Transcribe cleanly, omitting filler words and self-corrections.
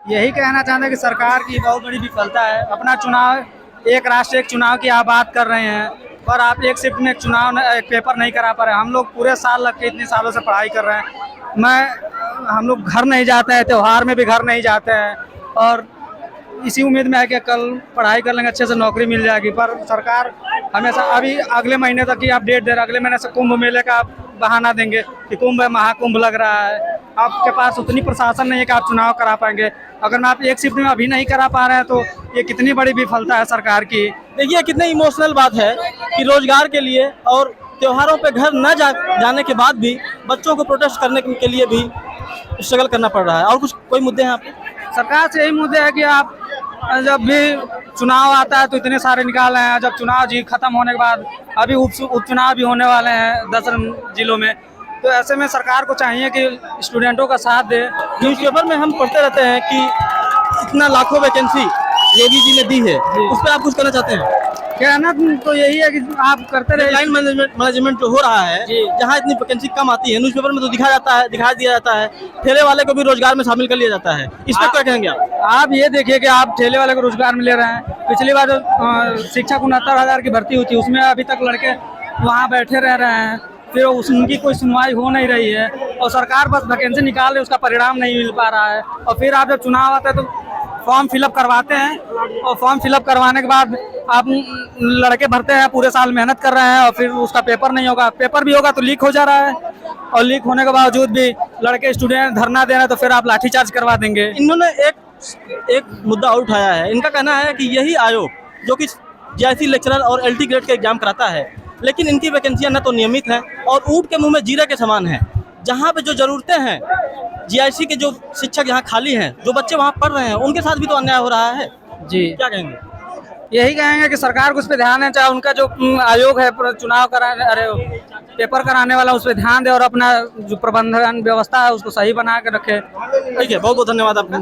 यही कहना चाहते हैं कि सरकार की बहुत बड़ी विफलता है। अपना चुनाव, एक राष्ट्र एक चुनाव की आप बात कर रहे हैं, पर आप एक शिफ्ट में एक चुनाव एक पेपर नहीं करा पा रहे। हम लोग पूरे साल लग के इतने सालों से पढ़ाई कर रहे हैं। हम लोग घर नहीं जाते हैं, त्यौहार में भी घर नहीं जाते हैं, और इसी उम्मीद में है कि कल पढ़ाई कर लेंगे, अच्छे से नौकरी मिल जाएगी। पर सरकार हमेशा अभी अगले महीने तक की आप डेट दे रहे हैं, अगले महीने से कुंभ मेले का आप बहाना देंगे कि कुंभ महाकुंभ लग रहा है। आपके पास उतनी प्रशासन नहीं है कि आप चुनाव करा पाएंगे। अगर आप एक शिफ्ट में अभी नहीं करा पा रहे हैं तो ये कितनी बड़ी विफलता है सरकार की। देखिए कितनी इमोशनल बात है कि रोजगार के लिए और त्योहारों पे घर न जाने के बाद भी बच्चों को प्रोटेस्ट करने के लिए भी स्ट्रगल करना पड़ रहा है। और कुछ कोई मुद्दे हैं आपके? सरकार से यही मुद्दे है कि आप जब भी चुनाव आता है तो इतने सारे निकाल रहे हैं, जब चुनाव जी खत्म होने के बाद अभी उपचुनाव भी होने वाले हैं 10 जिलों में, तो ऐसे में सरकार को चाहिए कि स्टूडेंटों का साथ दे। न्यूज़पेपर में हम पढ़ते रहते हैं कि इतना लाखों वैकेंसी योगी जी ने दी है, उस पर आप कुछ कहना चाहते हैं? कहना तो यही है कि आप करते रहे। लाइन मैनेजमेंट जो हो रहा है, जहाँ इतनी वैकेंसी कम आती है, न्यूज़पेपर में तो दिखाई दिया जाता है, ठेले वाले को भी रोजगार में शामिल कर लिया जाता है। इस पर क्या कहेंगे आप ये देखिए कि आप ठेले वाले को रोजगार में ले रहे हैं। पिछली बार जो शिक्षक 69,000 की भर्ती हुई थी, उसमें अभी तक लड़के वहाँ बैठे रह रहे हैं, फिर उनकी कोई सुनवाई हो नहीं रही है, और सरकार बस वैकेंसी निकाल रही है, उसका परिणाम नहीं मिल पा रहा है। और फिर आप जब चुनाव आता है तो फॉर्म फिलअप करवाते हैं, और फॉर्म फिलअप करवाने के बाद आप लड़के भरते हैं, पूरे साल मेहनत कर रहे हैं, और फिर उसका पेपर नहीं होगा। पेपर भी होगा तो लीक हो जा रहा है, और लीक होने के बावजूद भी लड़के स्टूडेंट धरना दे रहे हैं, तो फिर आप लाठीचार्ज करवा देंगे। इन्होंने एक मुद्दा और उठाया है। इनका कहना है कि यही आयोग जो कि जेआईसी लेक्चरर और एलटी ग्रेड के एग्जाम कराता है, लेकिन इनकी वैकेंसियां न तो नियमित हैं और ऊंट के मुंह में जीरे के समान हैं। जहां पे जो जरूरतें हैं, जीआईसी के जो शिक्षक यहाँ खाली हैं, जो बच्चे वहाँ पढ़ रहे हैं, उनके साथ भी तो अन्याय हो रहा है। जी, क्या कहेंगे? यही कहेंगे कि सरकार को उस पर ध्यान है, चाहे उनका जो आयोग है चुनाव कराने, अरे पेपर कराने वाला, उस पर ध्यान दे, और अपना जो प्रबंधन व्यवस्था है उसको सही बना के रखे। ठीक है, बहुत बहुत धन्यवाद आपका।